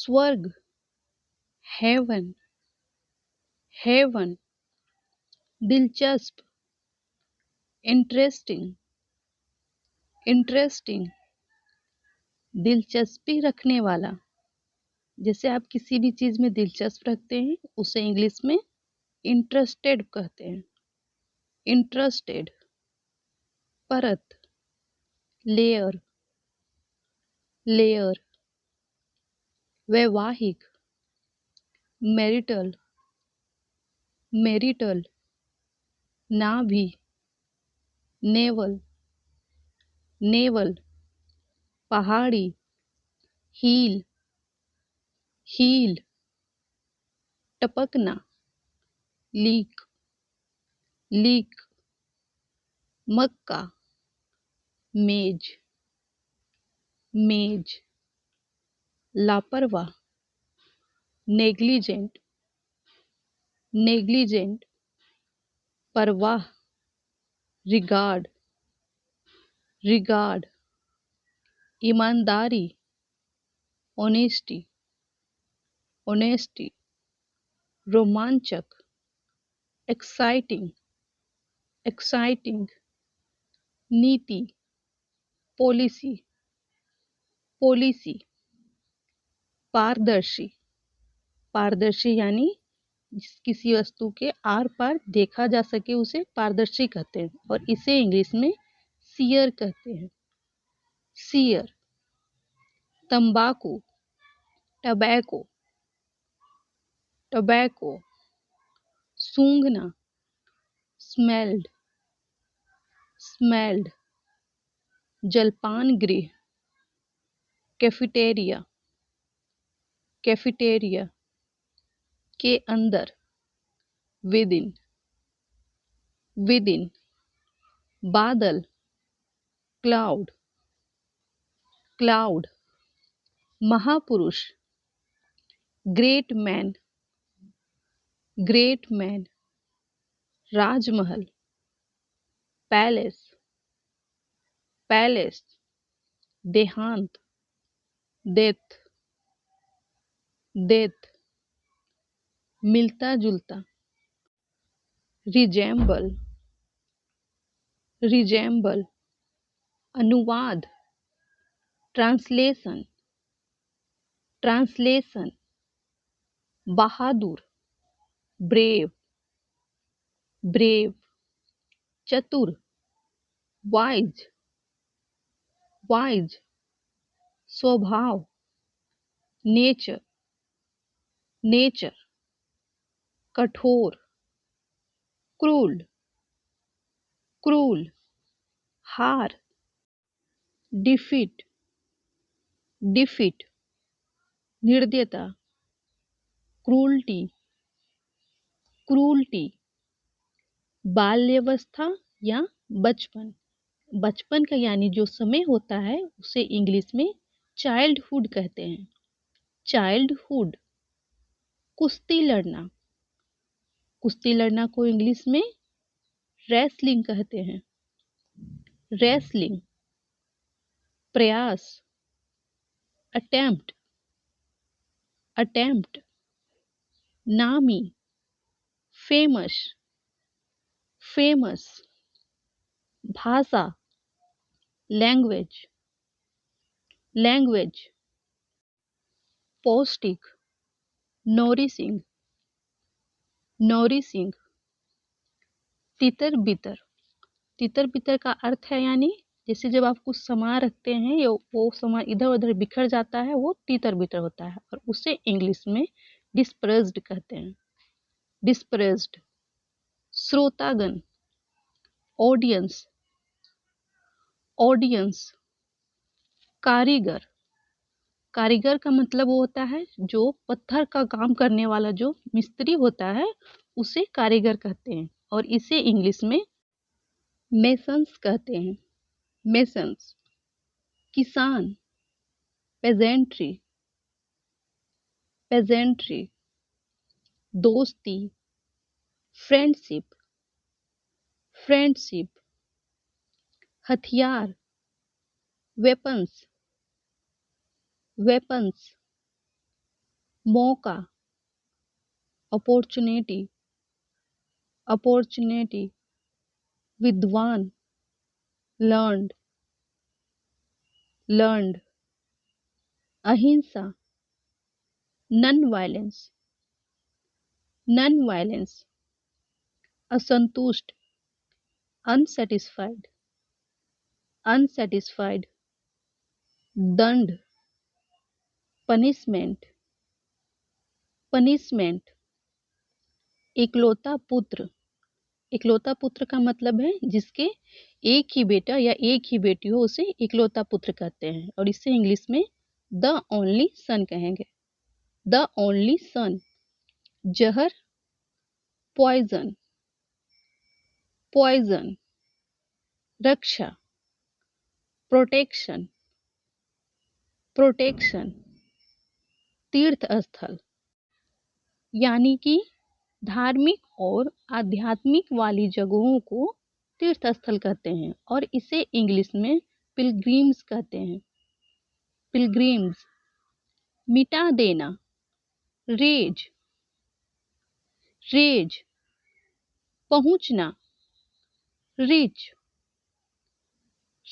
स्वर्ग, haven, haven, दिलचस्प, interesting, interesting, दिलचस्पी रखने वाला। जैसे आप किसी भी चीज में दिलचस्प रखते हैं उसे इंग्लिश में इंटरेस्टेड कहते हैं। इंटरेस्टेड। परत, लेयर, लेयर, वैवाहिक, मैरिटल, मैरिटल, नाभि, नेवल, नेवल, पहाड़ी, हील, हील, टपकना, लीक, लीक, मक्का, मेज, मेज, लापरवाह, नेग्लिजेंट, नेग्लिजेंट, परवाह, रिगार्ड, रिगार्ड, ईमानदारी, ऑनेस्टी, ऑनेस्टी, रोमांचक, एक्साइटिंग, एक्साइटिंग, नीति, पॉलिसी, पॉलिसी, पारदर्शी, पारदर्शी यानी किसी वस्तु के आर पार देखा जा सके उसे पारदर्शी कहते हैं और इसे इंग्लिश में सीयर कहते हैं। सीयर। तंबाकू, टबैको, टबैको, सूंघना, स्मेल्ड, स्मेल्ड, जलपान गृह, कैफेटेरिया, कैफेटेरिया, के अंदर, विद इन, विद इन, बादल, क्लाउड, क्लाउड, महापुरुष, ग्रेट मैन, ग्रेट मैन, राजमहल, पैलेस, पैलेस, देहांत, डेथ, डेथ, मिलता जुलता, रिजेम्बल, रिजेम्बल, अनुवाद, ट्रांसलेशन, ट्रांसलेशन, बहादुर, ब्रेव, ब्रेव, चतुर, वाइज, वाइज, स्वभाव, नेचर, नेचर, कठोर, क्रूल, क्रूल, हार, डिफीट, डिफीट, निर्दयता, क्रूल्टी, क्रूल्टी, बाल्यावस्था या बचपन। बचपन का यानी जो समय होता है उसे इंग्लिश में चाइल्डहुड कहते हैं। चाइल्डहुड। कुश्ती लड़ना, कुश्ती लड़ना को इंग्लिश में रेसलिंग कहते हैं। रेसलिंग। प्रयास, अटेम्प्ट, अटेम्प्ट, नामी, फेमस, फेमस, भाषा, लैंग्वेज, लैंग्वेज, पौष्टिक, नोरिशिंग, नोरिशिंग, तितर बितर। तितर बितर का अर्थ है यानी जैसे जब आप कुछ सामान रखते हैं या वो सामान इधर उधर बिखर जाता है वो तितर बितर होता है और उसे इंग्लिश में डिस्पर्स्ड कहते हैं। डिस्पर्स्ड। श्रोतागण, ऑडियंस, ऑडियंस, कारीगर। कारीगर का मतलब वो होता है जो पत्थर का काम करने वाला जो मिस्त्री होता है उसे कारीगर कहते हैं और इसे इंग्लिश में मेसन्स कहते हैं। मेसन्स। किसान, पेजेंट्री, पेजेंट्री, दोस्ती, फ्रेंडशिप, फ्रेंडशिप, हथियार, वेपन्स, वेपन्स, मौका, अपॉर्चुनिटी, अपॉर्चुनिटी, विद्वान, लर्नड, लर्नड, अहिंसा, नन वायलेंस, नन वायलेंस, असंतुष्ट, अनसेटिस्फाइड, अनसेटिस्फाइड, दंड, पनिशमेंट, पनिशमेंट, इकलौता पुत्र, इकलौता पुत्र का मतलब है जिसके एक ही बेटा या एक ही बेटी हो, उसे इकलौता पुत्र कहते हैं और इसे इंग्लिश में द ओनली सन कहेंगे। द ओनली सन, जहर, पॉइजन, पॉइजन, रक्षा, प्रोटेक्शन, प्रोटेक्शन, तीर्थ स्थल, यानी कि धार्मिक और आध्यात्मिक वाली जगहों को तीर्थ स्थल कहते हैं और इसे इंग्लिश में पिलग्रिम्स कहते हैं। पिलग्रिम्स, मिटा देना, रेज, रेज, पहुंचना, रिच,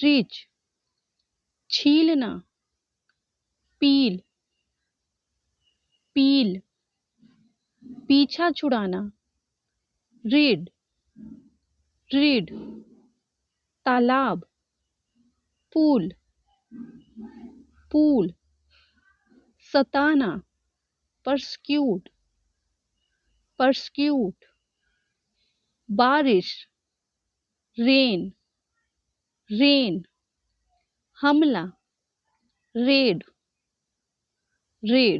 रिच, छीलना, पील, पील, पीछा छुड़ाना, रीड, रीड, तालाब, पूल, पूल, सताना, परस्क्यूट, परस्क्यूट, बारिश, रेन, रेन, हमला, रेड, रेड।